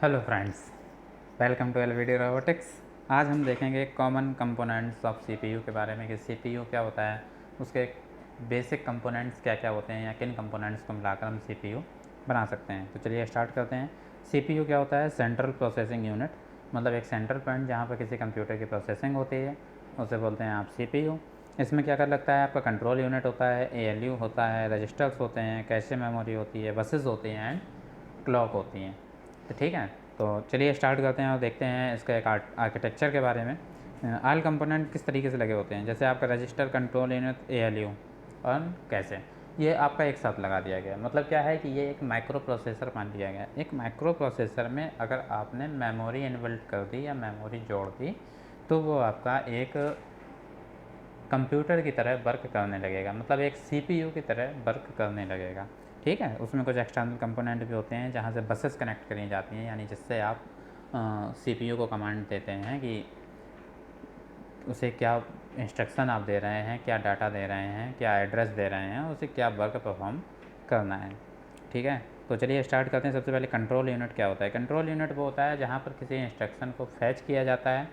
Hello friends, welcome to LVD robotics. आज हम देखेंगे कॉमन कंपोनेंट्स ऑफ सीपीयू के बारे में कि सीपीयू क्या होता है, उसके बेसिक कंपोनेंट्स क्या क्या होते हैं या किन कंपोनेंट्स को मिलाकर हम सीपीयू बना सकते हैं। तो चलिए स्टार्ट करते हैं। सीपीयू क्या होता है? सेंट्रल प्रोसेसिंग यूनिट, मतलब एक सेंट्रल पॉइंट जहाँ पर किसी कंप्यूटर की प्रोसेसिंग होती है, उसे बोलते हैं आप सीपीयू। इसमें क्या कर लगता है? आपका कंट्रोल यूनिट होता है, एएलयू होता है, रजिस्टर्स होते हैं, कैशे मेमोरी होती है, बसेस होती हैं एंड क्लॉक होती हैं। तो ठीक है, तो चलिए स्टार्ट करते हैं और देखते हैं इसका एक आर्किटेक्चर के बारे में। ऑल कंपोनेंट किस तरीके से लगे होते हैं, जैसे आपका रजिस्टर, कंट्रोल यूनिट, एएलयू और कैसे, ये आपका एक साथ लगा दिया गया। मतलब क्या है कि ये एक माइक्रो प्रोसेसर मान लिया गया। एक माइक्रो प्रोसेसर में अगर आपने मेमोरी इनबिल्ट कर दी या मेमोरी जोड़ दी तो वो आपका एक कंप्यूटर की तरह वर्क करने लगेगा, मतलब एक सीपीयू की तरह वर्क करने लगेगा। ठीक है, उसमें कुछ एक्सटर्नल कंपोनेंट भी होते हैं जहाँ से बसेस कनेक्ट करी जाती हैं, यानी जिससे आप सीपीयू को कमांड देते हैं कि उसे क्या इंस्ट्रक्शन आप दे रहे हैं, क्या डाटा दे रहे हैं, क्या एड्रेस दे रहे हैं, उसे क्या वर्क परफॉर्म करना है। ठीक है, तो चलिए स्टार्ट करते हैं। सबसे पहले कंट्रोल यूनिट क्या होता है? कंट्रोल यूनिट वो होता है जहाँ पर किसी इंस्ट्रक्शन को फैच किया जाता है,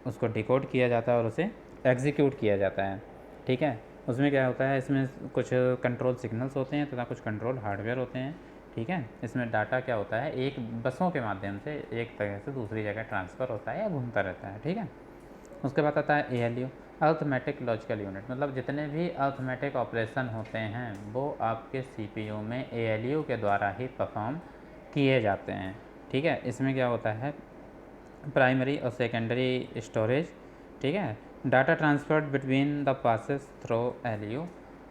उसको डिकोड किया जाता है और उसे एग्जीक्यूट किया जाता है। ठीक है, उसमें क्या होता है, इसमें कुछ कंट्रोल सिग्नल्स होते हैं तथा कुछ कंट्रोल हार्डवेयर होते हैं। ठीक है, इसमें डाटा क्या होता है, एक बसों के माध्यम से एक तरह से दूसरी जगह ट्रांसफ़र होता है या घूमता रहता है। ठीक है, उसके बाद आता है एएलयू, अर्थमेटिक लॉजिकल यूनिट, मतलब जितने भी अर्थमेटिक ऑपरेशन होते हैं वो आपके सीपीयू में एएलयू के द्वारा ही परफॉर्म किए जाते हैं। ठीक है, इसमें क्या होता है, प्राइमरी और सेकेंडरी स्टोरेज। ठीक है, data transferred between the passes through LU,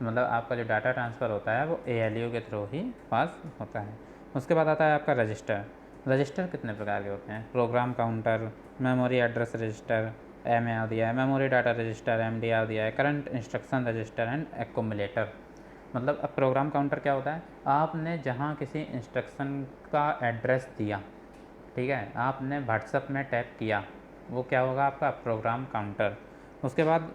मतलब आपका जो डाटा ट्रांसफ़र होता है वो एएलयू के थ्रू ही पास होता है। उसके बाद आता है आपका रजिस्टर। रजिस्टर कितने प्रकार के होते हैं? Program counter, memory address register, MAR दिया है, मेमोरी डाटा रजिस्टर, एमडीआर दिया है, current instruction register and accumulator. मतलब अब प्रोग्राम काउंटर क्या होता है? आपने जहाँ किसी इंस्ट्रक्शन का एड्रेस दिया, ठीक है, आपने व्हाट्सअप में टैप किया, वो क्या होगा? आपका प्रोग्राम काउंटर। उसके बाद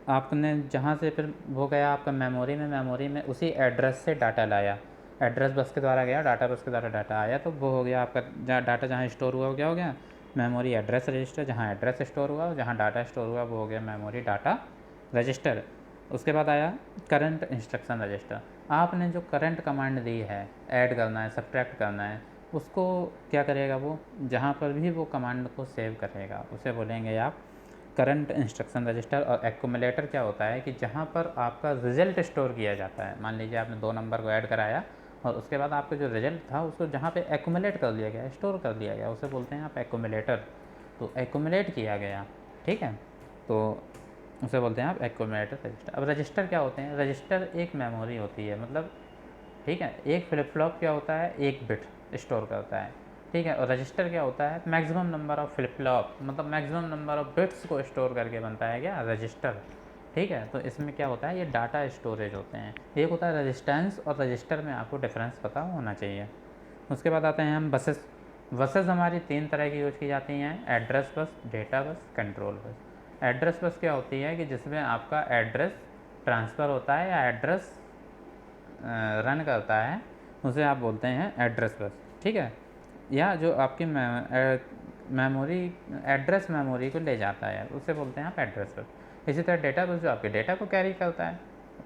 आपने जहाँ से फिर वो गया आपका मेमोरी में उसी एड्रेस से डाटा लाया, एड्रेस बस के द्वारा गया, डाटा बस के द्वारा डाटा आया, तो वो हो गया आपका डाटा जहाँ स्टोर हुआ वो क्या हो गया? Memory address register. जहाँ एड्रेस स्टोर हुआ और जहाँ डाटा स्टोर हुआ वो हो गया मेमोरी डाटा रजिस्टर। उसके बाद आया करंट इंस्ट्रक्शन रजिस्टर। आपने जो करंट कमांड दी है, ऐड करना है, सब्ट्रैक्ट करना है, उसको क्या करेगा वो? जहाँ पर भी वो कमांड को सेव करेगा उसे बोलेंगे आप करंट इंस्ट्रक्शन रजिस्टर। और एक्यूमुलेटर क्या होता है कि जहाँ पर आपका रिजल्ट स्टोर किया जाता है, मान लीजिए आपने 2 नंबर को ऐड कराया और उसके बाद आपका जो रिजल्ट था उसको जहाँ पे एक्यूमुलेट कर दिया गया, स्टोर कर दिया गया, उसे बोलते हैं आप एक्यूमुलेटर। तो एक्यूमुलेट किया गया, ठीक है, तो उसे बोलते हैं आप एक्यूमुलेटर रजिस्टर। अब रजिस्टर क्या होते हैं? रजिस्टर एक मेमोरी होती है, मतलब ठीक है, एक फ्लिप फ्लॉप क्या होता है? एक बिट स्टोर करता है। ठीक है, और रजिस्टर क्या होता है? Maximum number of flip flop, मतलब मैक्सिमम नंबर ऑफ बिट्स को स्टोर करके बनता है क्या? रजिस्टर। ठीक है, तो इसमें क्या होता है, ये डाटा स्टोरेज होते हैं। एक होता है रजिस्टेंस और रजिस्टर में आपको डिफरेंस पता होना चाहिए। उसके बाद आते हैं हम बसेस। बसेस हमारी 3 तरह की यूज़ की जाती हैं, address bus, data bus, control bus. Address bus क्या होती है कि जिसमें आपका एड्रेस ट्रांसफ़र होता है या एड्रेस रन करता है, उसे आप बोलते हैं एड्रेस बस। ठीक है, या जो आपकी मेमोरी एड्रेस मेमोरी को ले जाता है उसे बोलते हैं आप एड्रेस बस। इसी तरह डेटा बस जो आपके डेटा को कैरी करता है,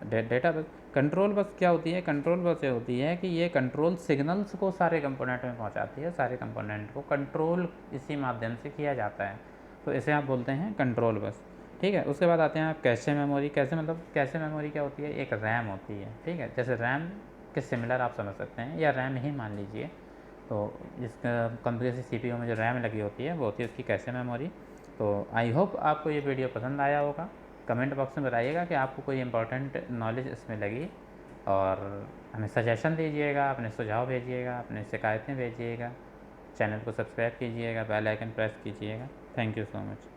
डेटा बस। कंट्रोल बस क्या होती है? कंट्रोल बस ये होती है कि ये कंट्रोल सिग्नल्स को सारे कंपोनेंट में पहुंचाती है, सारे कंपोनेंट को कंट्रोल इसी माध्यम से किया जाता है, तो इसे आप बोलते हैं कंट्रोल बस। ठीक है, उसके बाद आते हैं आप कैशे मेमोरी। कैशे मतलब कैशे मेमोरी क्या होती है? एक रैम होती है। ठीक है, जैसे रैम के सिमिलर आप समझ सकते हैं, या रैम ही मान लीजिए। तो इसका कंप्यूटर से सीपीयू में जो रैम लगी होती है वो होती है उसकी कैशे मेमोरी। तो आई होप आपको ये वीडियो पसंद आया होगा। कमेंट बॉक्स में बताइएगा कि आपको कोई इंपॉर्टेंट नॉलेज इसमें लगी, और हमें सजेशन दीजिएगा, अपने सुझाव भेजिएगा, अपनी शिकायतें भेजिएगा। चैनल को सब्सक्राइब कीजिएगा, बेल आइकन प्रेस कीजिएगा। Thank you so much.